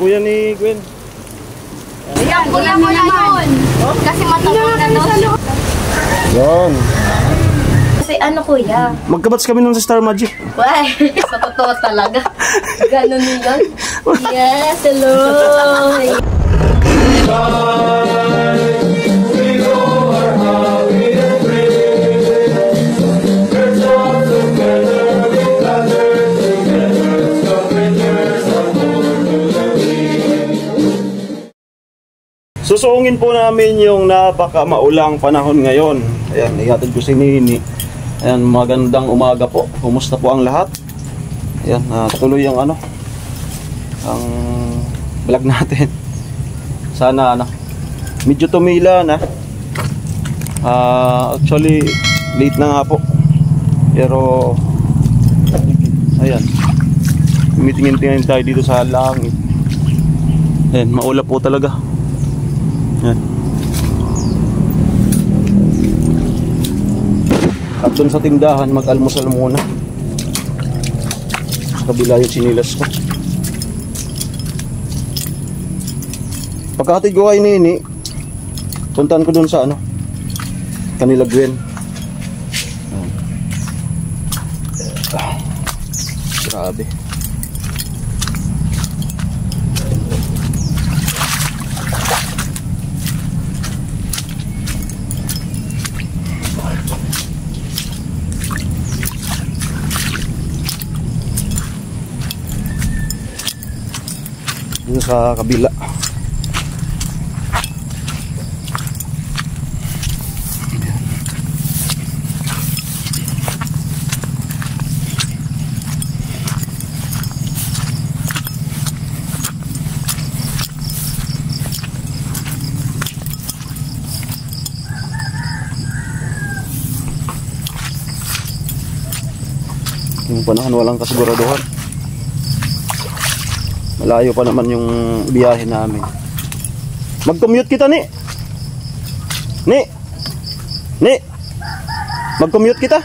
Kuya ni Gwen. Ayan, kuya mo na yun. Kasi matapos na doon. Yan. Kasi ano kuya? Magkabats kami nun sa Star Magic. Why? Sa totoo talaga. Ganon yun. Yes, hello. Susuungin po namin yung napaka-maulang panahon ngayon. Ayan, ihatid ko si Nini. Ayan, magandang umaga po. Kumusta po ang lahat? Ayan, tuloy yung ang vlog natin. Sana medyo tumila na. Actually, late na nga po. Pero, ayan, tumitingin-tingin tayo dito sa langit. Ayan, maulap po talaga. Yan. At dun sa tindahan mag-almusal muna. Sa kabila yung sinilas ko. Pagkatid ko kay Nini, puntahan ko dun sa kanila Gwen. Grabe. Dito sa kabila. Yung panahon walang kasiguraduhan. Malayo pa naman yung biyahe namin. Mag-commute kita ni. Mag-commute kita.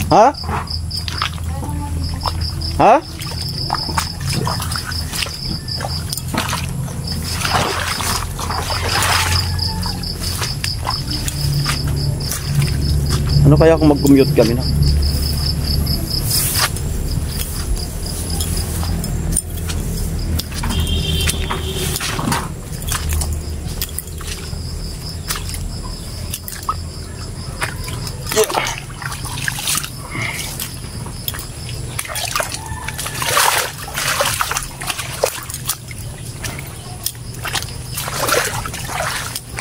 Ha? Ha? Ano kaya kung mag-commute kami na?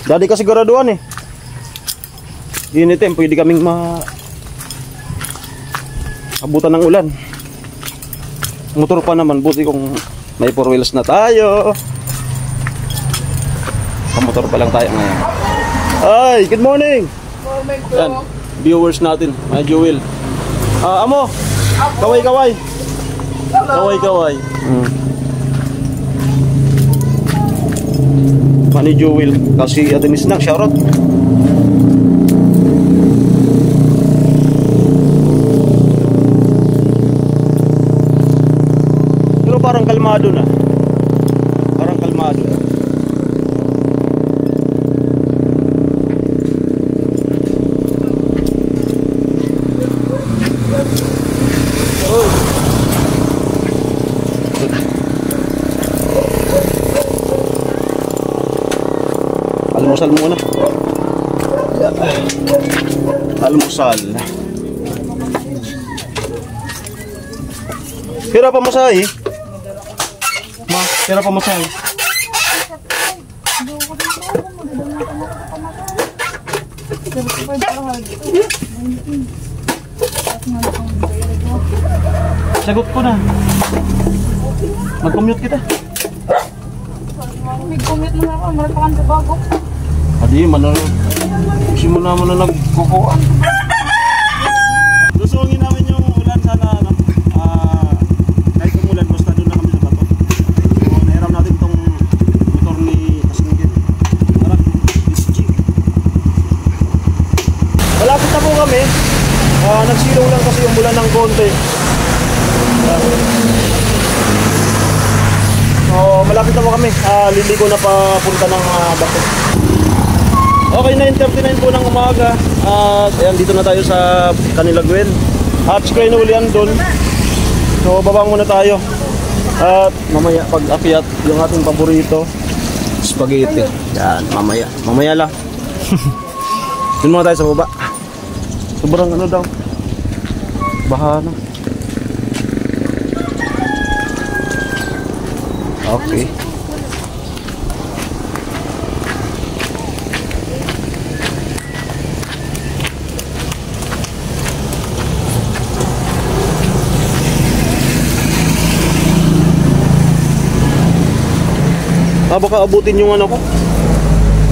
Dadi kasi siguraduhan eh. Init eh, pwede kaming abutan ng ulan. Motor pa naman, buti kung may 4 wheels na tayo. Motor pa lang tayo ngayon. Ay, good morning. Yan, viewers natin, may Jewel. Amo, kaway. Kaway. Mani Jewel, kasi atin snack, shoutout. Pero parang kalmado na. Parang kalmado. Almusal muna. Almusal. Pira pa masahe? Ma, pira pa masahe? Sagot ko na. Mag-commute kita. Mag-commute na ako, malapakan sa bago. Adi, simula mo na nagkukuha. Susungin namin yung ulan sana kahit umulan basta doon na kami sa bato. So, nahiram natin itong motor ni Kasingin. Parang SG. Malapit na po kami. Nagsilong lang kasi yung ulan ng konti. malapit na po kami. Liligo na papunta ng Bato. Okay, 9:39 po ng umaga. Ayan, dito na tayo sa kanila Gwen. At si Kuya Noli doon. So, baba muna tayo. At mamaya pag akyat, yung ating paborito, spaghetti. Yan, mamaya. Mamaya lang. Doon muna tayo sa baba. Sobrang ano daw. Baha na. Okay. Baka abutin yung ano ko.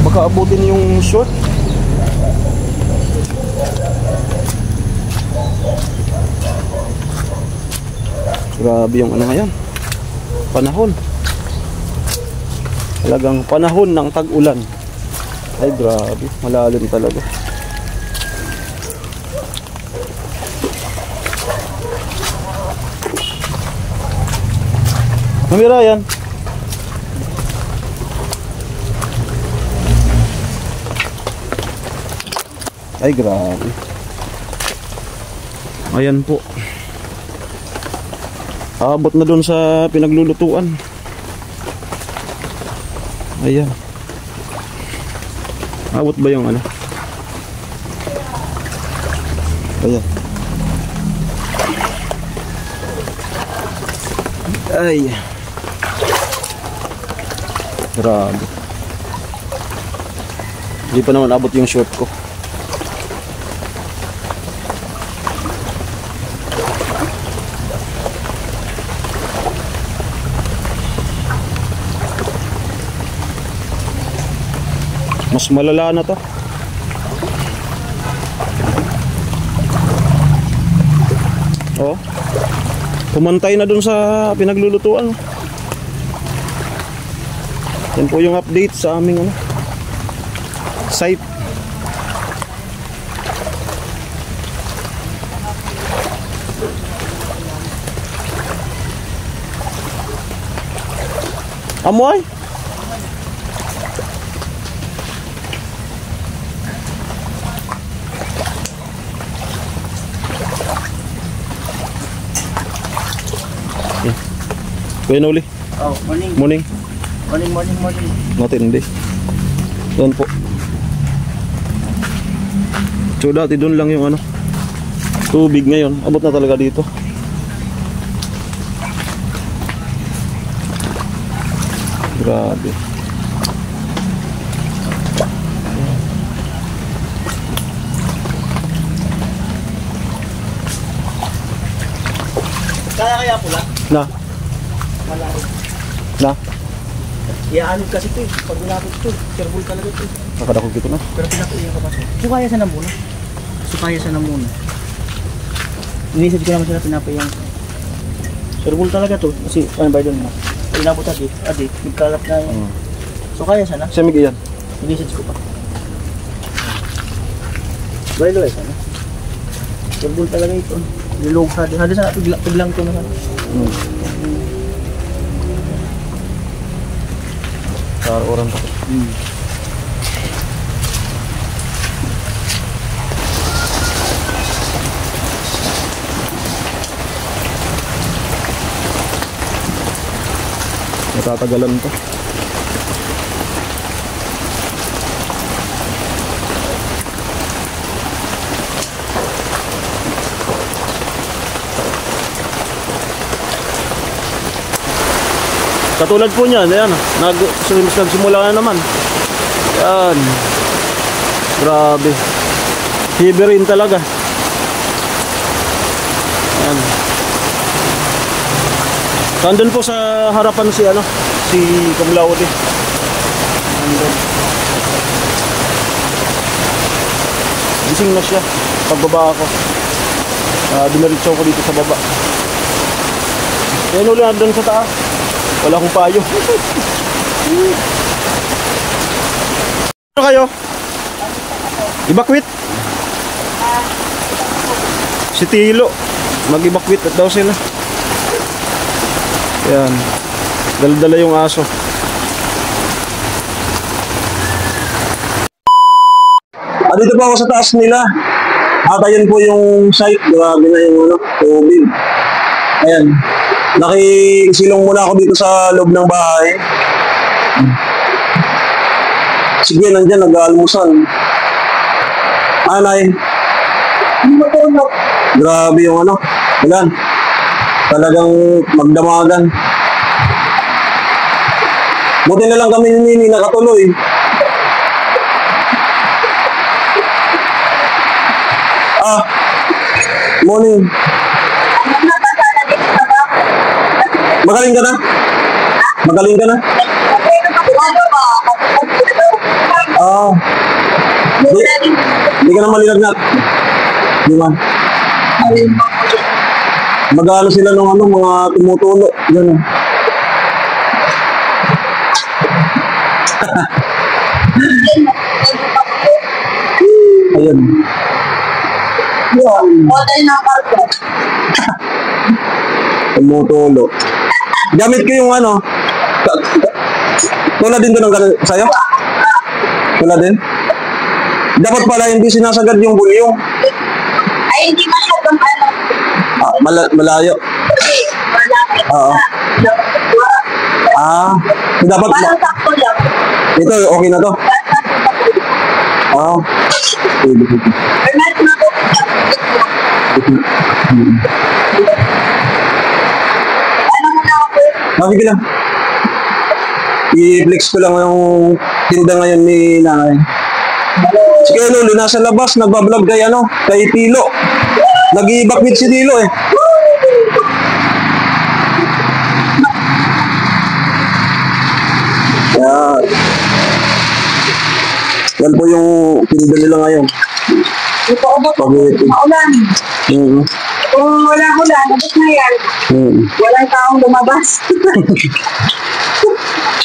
Baka abutin yung short. Grabe yung ano ngayon. Panahon. Talagang panahon ng tag-ulan. Ay grabe, malalim talaga. Kamera yan. Ay grabe. Ayan po. Abot na doon sa pinaglulutuan. Ayan. Abot ba yung ano? Ayan. Ay. Grabe. Hindi pa naman abot yung short ko. Mas malala na to. Oh. Pumantay na dun sa pinaglulutuan. Yan po yung update sa aming ano, site. Amoy? Kuya Noli. Oh, morning. Morning. Morning. Matindi. Doon po. So dati doon lang yung ano, tubig, ngayon abot na talaga dito. Grabe. Kaya pula? Na. Malalim. Na. Iyaanod kasi ito eh. Pag nilapit ito, careful talaga ito. Nakadakog dito na. Pero pinapaiyan ka pa siya. Sukaya sa na muna. Sukaya sa na muna. Inisip ko naman sila pinapaiyan. Careful talaga ito. Kasi ano ba doon? Inabot adi. Nagkalat na yun. Sukaya sana. Samig iyan. Inisip ko pa. Baylo eh sana. Careful talaga ito. Nilog sa adi. Hadi sana piglang ito naman. Orang pa. Natatagalan to. Katulad po niyan, ayan, nagsimula na naman. Yan. Grabe. Heavy rin talaga. Yan. Nandun po sa harapan si ano, si Kamlaudi. Nandun. Gising na siya. Pagbaba ako. Dumiritso ko dito sa baba. Yan ulit nandun sa taas. Wala akong payo. Ano kayo? Evacuate? Si Tilo. Mag-evacuate daw sila. Yan. Dala-dala yung aso. Dito po ako sa taas nila. At ayun po yung site. Grabe na yung tubig. Ayan. Nakisilong muna ako dito sa loob ng bahay. Sige, nandyan, nag-aalmusal. Anay. Grabe yung Ayan. Talagang magdamagan. Buti na lang kami ni nakatuloy. Morning. Magaling ka na? Magaling ka na? Hindi ka na malinagnat. Di ba? Mag-ano sila ng mga tumutulo. Yan. Ayun. Hotel na parko. Tumutulo. Gamit ko yung tulad din doon ng sa'yo? Tulad din? Dapat pala hindi sinasagad yung bulyong. Ay, hindi masyadong Malayo. Oo. Dapat parang sakto lang. ito, okay na to. Pwede. Sige lang. I-flex ko lang yung tinda ngayon ni nanay. Si Kuya Lolo, nasa labas, nagbablog kay kay Tilo. Nag-i-backbeat si Tilo eh. Yan po yung tinda nila ngayon. Ito maulan. Kung wala ulan, nabot na yan. Walang taong lumabas.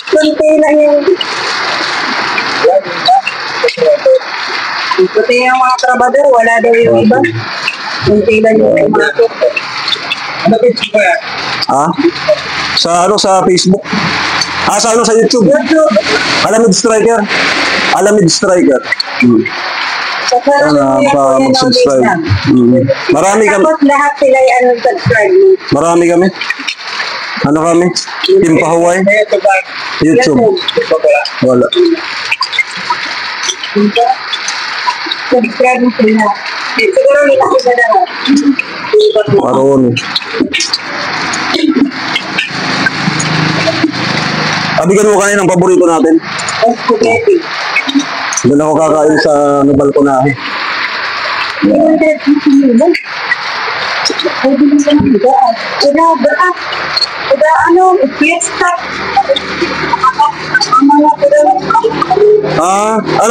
Kunti lang yung... Kunti yung mga trabador, wala daw yung iba. Kunti lang yung mga trabador. Ano Facebook ba yan? Sa Facebook. Sa YouTube. Alamid Striker. Alamid Striker. Mag-subscribe. Marami kami. Tapos lahat sila ay subscribe. Marami kami. Kami? Team Pahuway? YouTube. Wala. Subscribe mo sila. Siguro nila sila na. Maroni. Abigan mo kanina ng paborito natin. Spaghetti. Doon ako kakain sa balkonahe.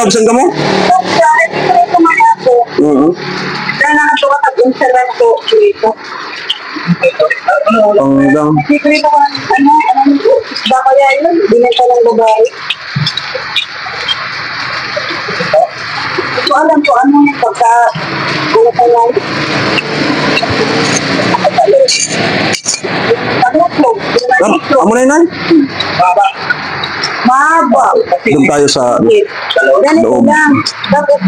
Saan ka mo? Ito alam ko ano yung pagka Amo na yun? Mahaba. Doon tayo sa Ganito loob. lang. Dapat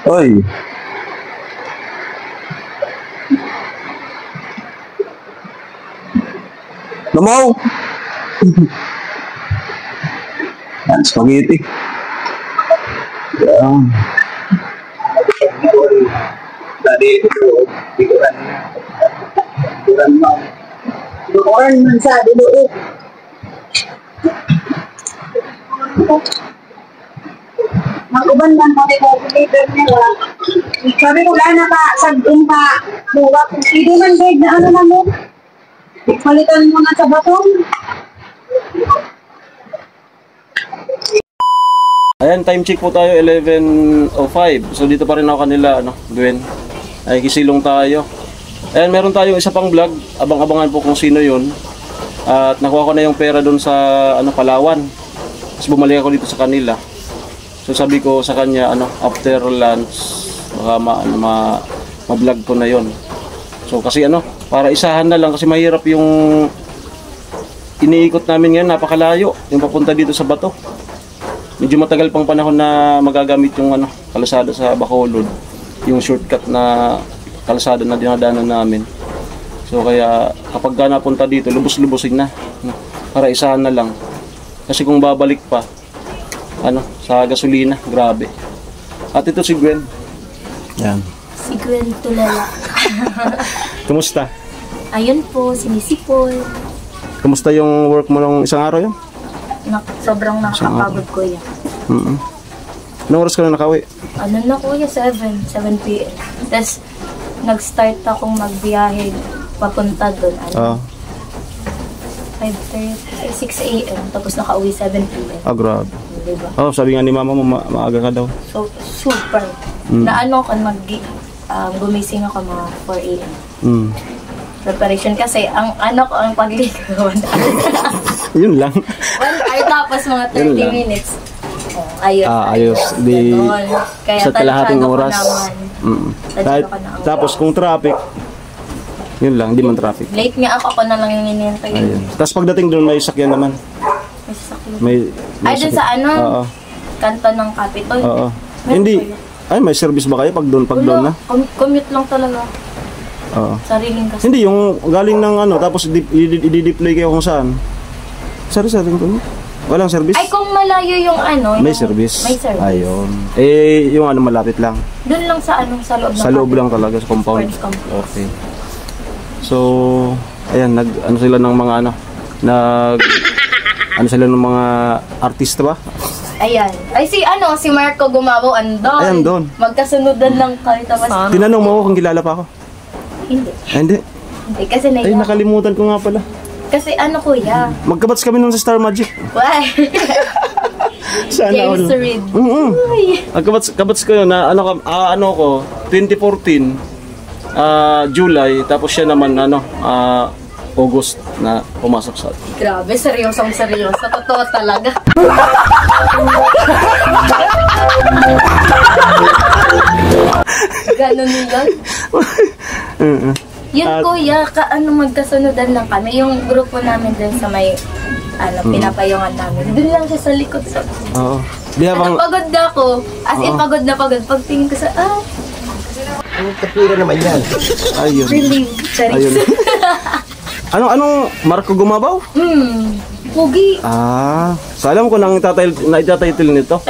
Oy. Namaw. Spaghetti. Yan. Tadi itu pikiran mau. orang mansa dulu Maguban lang kami ko deliver niya. Sabi ko na pa sagding pa. Buwak hindi man big na ano na mo. Palitan mo na sa baton. Ayan, time check po tayo, 11:05. So dito pa rin ako kanila, Gwen. Ay, kisilong tayo. Ayan, meron tayong isa pang vlog. Abang-abangan po kung sino yun. At nakuha ko na yung pera doon sa Palawan. Tapos bumalik ako dito sa kanila. So sabi ko sa kanya, after lunch, baka ma-vlog ko na yon. So kasi para isahan na lang kasi mahirap yung iniikot namin ngayon, napakalayo. Yung papunta dito sa Bato. Medyo matagal pang panahon na magagamit yung kalsada sa Bacolod. Yung shortcut na kalsada na dinadaanan namin. So kaya kapag napunta dito, lubos-lubosin na. Para isahan na lang. Kasi kung babalik pa, sa gasolina, grabe. At ito si Gwen. Yan. Si Gwen tulala. Kumusta? Ayun po, sinisipol. Kumusta yung work mo nung isang araw yun? Sobrang nakakapagod, kuya. Anong oras ka na nakauwi? Ano na, kuya? 7 p.m. Tapos, nag-start akong magbiyahe papunta doon. 5:30, 6 a.m. Tapos nakauwi 7 p.m. Grabe. Diba? Sabi nga ni mama mo, maaga ka daw. So, super. Na gumising ako mga 4 a.m. Preparation kasi, ang pagligaw. Yun lang. 1 hour tapos mga 30 minutes. Ayos. Ayos. Kaya sa kalahating oras. Tapos kung traffic, yun lang, hindi man traffic. Late nga ako na lang yung hinihintay. Tapos pagdating doon may sakyan naman. May sasakyan. May Dun sa Oo. kanto ng Capitol. Oo. Meron Hindi. kayo? May service ba kayo pag doon na? Commute lang talaga. Oo. Sariling kasi. Hindi, yung galing ng tapos i-deploy kayo kung saan. Sari-saring ko. Walang service? Ay, kung malayo yung May service. May service. Ayun. Yung malapit lang. Doon lang sa sa loob ng Sa loob Capitol. lang talaga, sa compound. Sports complex. Okay. So, ayan, sila ng mga sila ng mga artista ba? Ayan. Ay, si Marco Gumabaw, andon. Ay, andon. Magkasunodan lang kami. Tapos, Tinanong mo ako kung kilala pa ako. hindi. Hindi. Hindi, kasi Ay, nakalimutan ko nga pala. Kasi kuya. Magkabats kami nun sa Star Magic. Why? Sana James Reid. Kabats ko yun na 2014 July, tapos siya naman August na pumasok sa atin. Grabe, seryoso. Totoo talaga. Ganon yun? Yun, kuya, magkasunodan lang kami. Yung grupo namin din sa may, pinapayungan namin. Doon lang siya sa likod. Oo. Di habang... Pagod na ako. As in, pagod na pagod. Pagtingin ko sa, Ang kapira naman yan. Ayun. relief. Ayun. Charis. Anong Marco Gumabaw? Pugi. So alam ko nang itatitle nito.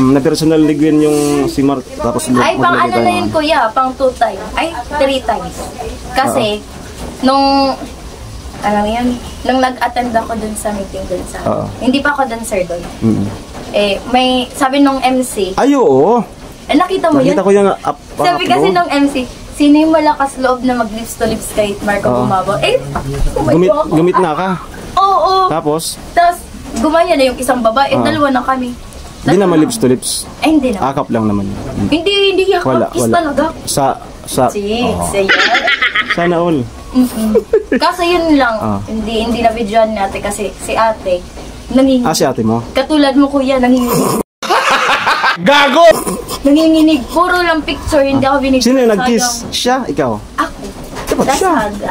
Na personal ligwin yung si Mark. Tapos Ay, pang na yun, kuya. Pang 2 times. Ay, 3 times. Kasi, nung nag-attend ako dun sa meeting dun sa, hindi pa ako dancer dun. May, sabi nung MC, ay, oo. nakita mo yun? Nakita ko yung Sabi kasi nung MC, sino yung malakas loob na mag-lips to lips kay Marco Gumabaw? Gumit na ka. Oo. Tapos gumaya na yung isang babae, dalawa na kami. hindi naman lips to lips. Ay, hindi na. Akap lang naman. Hindi yan. Kiss talaga. Sa Chicks, sana all. Kaso yun lang, hindi na videoan natin kasi si ate, nanginginig. Si ate mo? Katulad mo, kuya, nanginginig. Gago! Nanginginig. Puro lang picture, hindi ako binigyan. Sino yung nag-kiss? Siya? Ikaw? Ako. Dapat That's siya. Haga.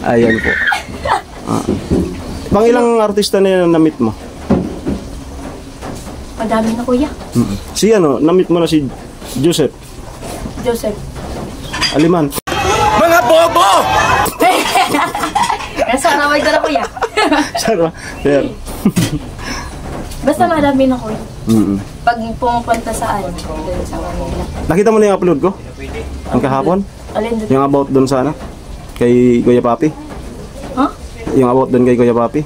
Ayan po. Pang ilang artista na yan na-meet mo? Madami na, kuya. Si na-meet mo na si Joseph Joseph. Aliman. Mga bobo! Nasa naway ko na, kuya. Sarwa. There. Basta madami na, kuya. Pag pumupunta sa dun sa Manila. Nakita mo na yung upload ko? Ang kahapon? Alin dun? Yung about doon sa kay Kuya Papi? Huh? Yung about doon kay Kuya Papi?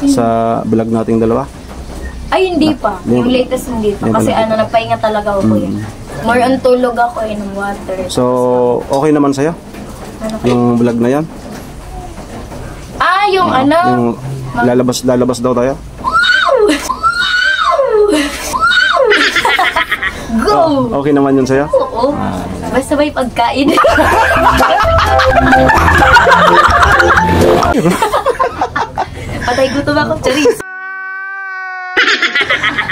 Sa vlog nating dalawa? Ay, hindi pa. Yung latest hindi pa. Kasi nagpahinga talaga ako, kuya. More on tulog ako, ng water. So, okay naman sa'yo? Yung vlog na yan? Yung Yung lalabas daw tayo? Go! Okay naman yun sa'yo? Oo. Basta may pagkain. Patay gutom ako, Charis.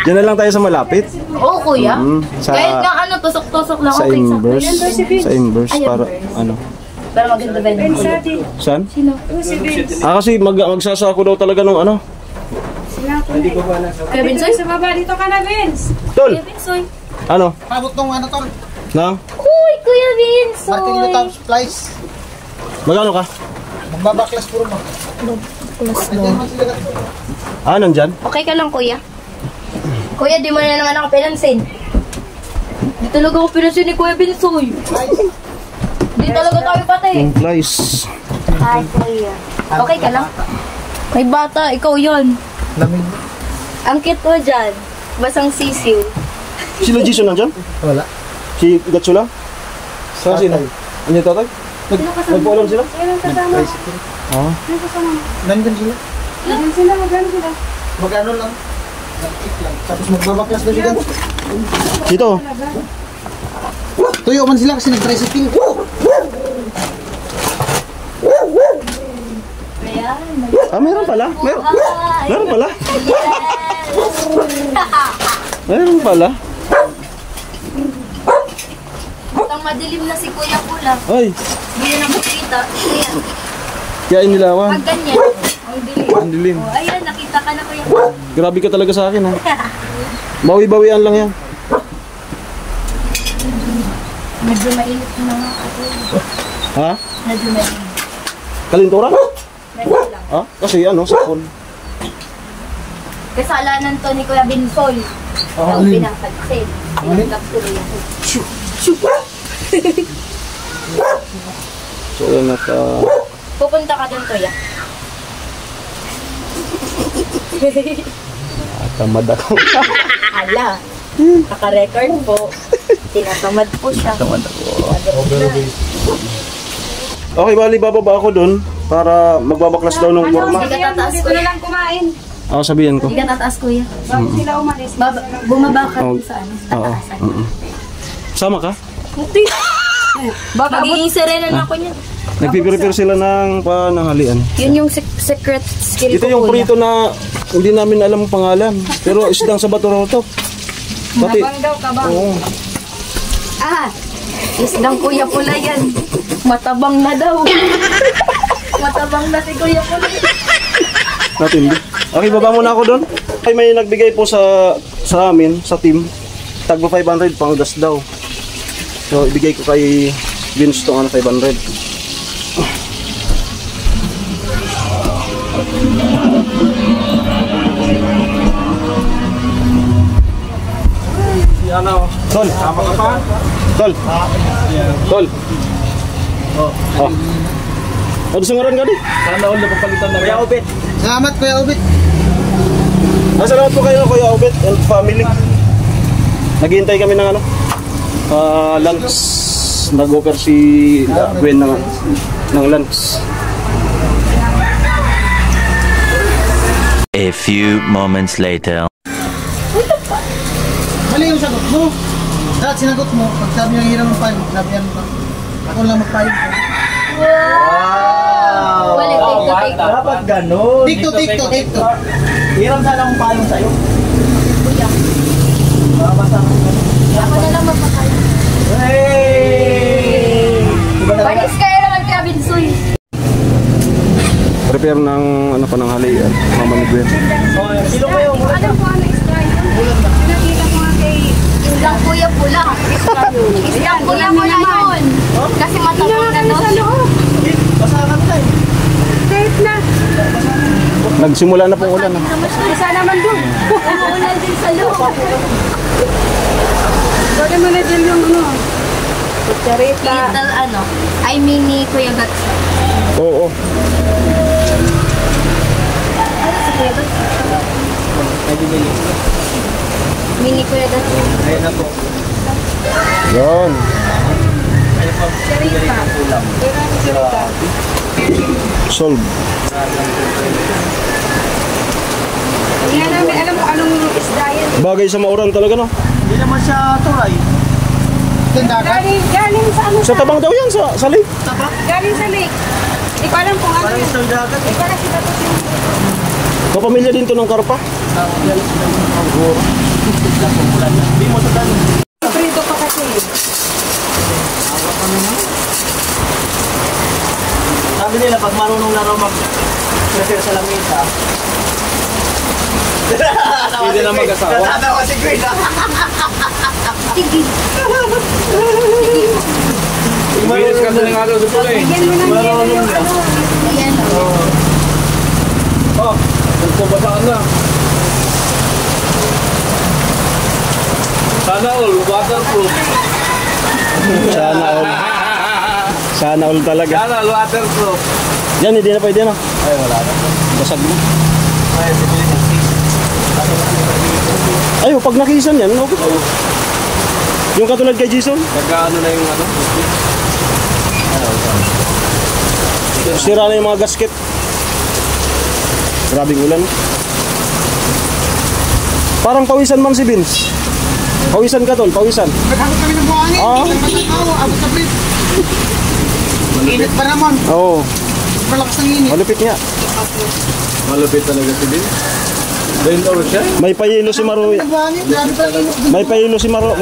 Diyan na lang tayo sa malapit. Oo, kuya. Sa- Kahit nga ano, tusok-tusok lang Sa okay sa Inverse. Sa Inverse Ay, para Inverse. ano. Pero maganda ba yun? Saan? Sino? Kasi magsasako daw talaga nung ano. Kuya Bensoy? Sa baba, dito ka na, Vince. Tol! Kuya Bensoy? Ano? Pabot nung ano tol. Nang? Uy, Kuya Bensoy! Martin Lutang supplies. Magkano ka? Magbabaklas puro mo. Nandyan? Okay ka lang, kuya? Kuya, di mo na naman ako pinansin. Di talaga ako pinansin ni Kuya Bensoy. Di talaga tayo patay. Yung flies. Hi, kuya. Okay ka lang? May bata, ikaw yon. Lamig. Ang cute mo dyan. Basang sisiw. Sila Jason nandyan? Wala. Si Gatsula? Saan sila? Ano yung tatay? Nagpaalam sila? Ah. Nandun sila. Mag-ano lang. Nag-kick lang. Tapos magbabaklas na sila. Dito. Tuyo man sila kasi nag-tricycle. Ayan. Meron pala. Meron pala. Meron pala. Ang madilim na si Kuya Pula. Ay, Hindi na makikita. Ayan. kaya inilawan. Pag ganyan, ang dilim. Ang dilim. Oh, ayan, nakita ka na Kuya Pula. Grabe ka talaga sa akin ha. Bawi-bawian lang yan. Medyo mainit na nga ako. Ha? Medyo mainit. Kalinturan? Medyo lang. Ha? Kasi ano, sapon. Kasalanan to ni Kuya Bensoy. Ikaw pinapansin. Tinanggap ko rin ako. So yun at Pupunta ka dun, Kuya. tamad ako. Ala, naka-record po. Tinatamad po siya. Okay, bali bababa ako dun para magbabaklas daw ng forma. Hindi ka tataas, Dito Kuya. na lang kumain. Ako sabihin ko. Hindi ka tataas, Kuya. Bago sila umalis. Bumaba ka Oh. dun sa ano, sa Oo. taasan. Sama ka? Hindi. Mag-iisa rin na ako niyan. Nagpiprepare sila ng pananghalian. Yun yung secret skill Ito ko, yung Kuya. prito na hindi namin alam ang pangalan. Pero isdang sa Batoroto. Pati, Kabang daw, kabang. oo. Isdang Kuya Pula yan. Matabang na daw. Matabang na si Kuya Pula. Natindi. Okay, baba muna ako doon. Ay, may nagbigay po sa amin, sa team. Tagpo 500 pang gas daw. So, ibigay ko kay Vince tong 500. Tol, sama ka pa? Tol. Tol. Oh. Ano sungaran ka di? Sana all napapalitan na Kuya Obet. Salamat Kuya Obet. Salamat po kayo Kuya Obet and family. Naghihintay kami ng ano? Lunch. Nag-offer si Gwen ng lunch. A few moments later. Mali yung sagot mo. Dapat sinagot mo. Pag sabi niya hirap ng payo, sabihan mo ka. Ako lang magpayo. Wala, take to. Dapat ganun. Tikto. Hiram sana akong payong sa'yo. Ako na lang magpakain. Hey! Panis kayo naman Kuya Bensoy. Prepare ng ano pa ng halian. Mama ni Gwen. Sino kayo? Alam ko ano extra yun. Pinakita ko nga kay... Isdang Kuya Pula. Isdang Kuya Pula yun. Kasi matabang na daw siya. Basahan tayo. Kahit na. Nagsimula na pong ulan. Isa naman doon. Umuulan din sa loob. Dali mo na dyan yung ano. Kutsarita. Little ano, I mean ni Kuya Gats. Oo. Ano si Kuya Gats? Mini Kuya Gats. Ayun na po. Yan. Solve. Hindi namin alam kung anong isda yan. Bagay sa mauran talaga no. Hindi naman siya turay. Diyan dagat. Galing sa ano? Sa tabang daw yan, sa lake. Galing sa lake. Di ko alam kung ano Parang yun. isang dagat. Di ko alam sila to siya. Kapamilya din to ng karpa. Hindi mo sa dalo. Prito pa kasi. Sabi nila, pag marunong na raw mag-prepare sa lamesa, Pwede na mag-asawa. Natatawa si Gwen. Umilis ka sa nga daw sa pula eh. Bigyan mo ng yelo yung ano. Ayan o. Oh, nagpabasaan na. Sana all, waterproof. Sana all. Sana all talaga. Sana waterproof. Yan, hindi na pwede na. Ay, wala na. Basag na. Ay, pag nakisan yan, no? Yung katulad kay Jason? Nagkaano na yung ano? Sira na yung mga gasket. Grabing ulan. Parang pawisan man si Vince. Pawisan ka tol, pawisan. Naghanap kami ng buhangin. Oo. Naghanap abot sa bit. Init pa naman. Oo, Malakas ng init. malupit nga. Malupit talaga si Bill. Rain or siya? May payelo si Maro. Buhangin. Grabe pa init. May payelo si Maro.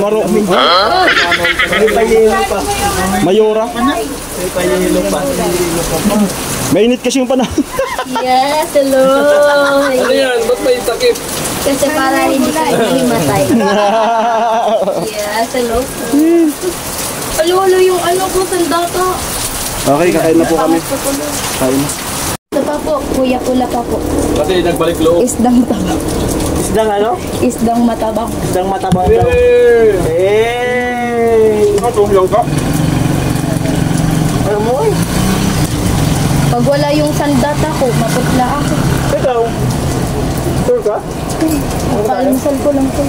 Mayora. May pahihilo pa. Mainit kasi yung panahon. Yes, hello. Ano yan? Ba't may takip? Kasi para hindi ka himatay. Yes, hello. Halo yung ano ko, sandata. Okay, kakain na po kami. Kain. Ito pa po, kuya pula pa po. Kasi nagbalik loob. Isdang matabang. Isdang ano? Isdang matabang. Isdang matabang daw. Ito, lang ka. Ano mo eh? Pag wala yung sandata ko, maputla ako. Ikaw? Sure ka? Palusal ko lang po.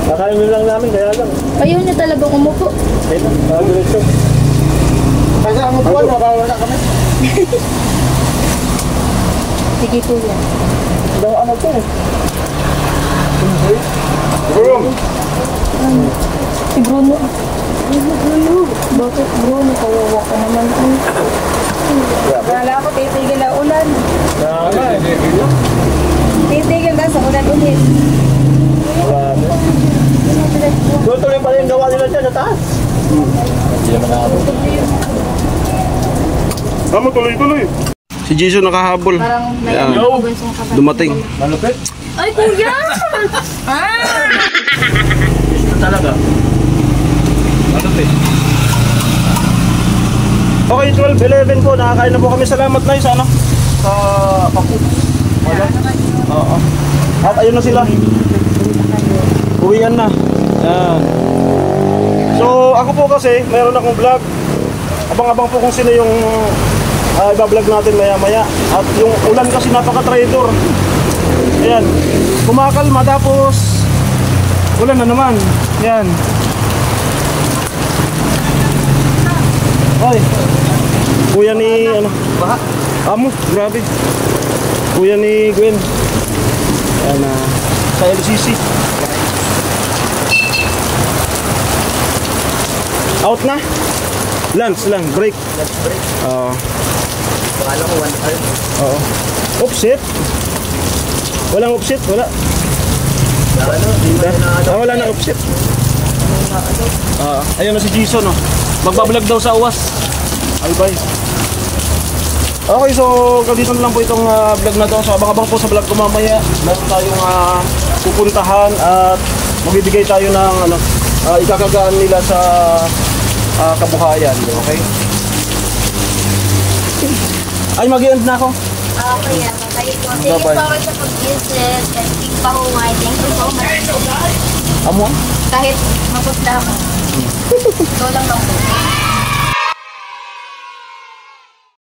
Kakain lang namin, kaya lang. Ayaw niya talagang umupo. Ito, diretso. Kasi ang upuan, mabawala kami. Sige po yan. Daw ano to eh. Si Bruno. Bakit Bruno? Kawawa ka naman po. Wala ko titigil na ulan. Nakaka eh. Titigil na sa ulan ulit. Doon tuloy pa rin gawa nila dyan sa taas. Hindi naman nakabot. Tama, tuloy-tuloy. Si Jason nakahabol. Parang may Ayan. bunsong kapatid. Dumating. Malupit? Ay, kuya! Ito talaga. Malupit. Okay, 12:11 po. Nakakain na po kami. Salamat na sa ano? Sa paku. Wala. Oo. At ayun na sila. Uwian na. Yan. So, ako po kasi, mayroon akong vlog. Abang-abang po kung sino yung iba-vlog natin maya-maya. At yung ulan kasi napaka-traitor. Ayan. Kumakalma tapos ulan na naman. Yan. Ay. Kuya ni ano? Baha. Amo, grabe. Kuya ni Gwen. Ayan na. Sa LCC. Out na? Lunch lang, break. Let's break. Oo. Pakala ko 1 hour. Oo. Offset? Walang offset? Wala. Ano? Hindi ba yun na Wala na offset. Ayun na si Jason, oh. Magbablog daw sa UWAS. Albay. Okay, so dito na lang po itong vlog na to. So abang-abang po sa vlog ko mamaya. Meron tayong pupuntahan at magbibigay tayo ng ano, ikakagaan nila sa kabuhayan. Okay? Ay, mag-end na ako. Okay, tayo po. Thank you Bye-bye. so much sa pag-visit. And keep pahuway. Thank you so much. Amo? Kahit maputla ako. Ito lang lang po.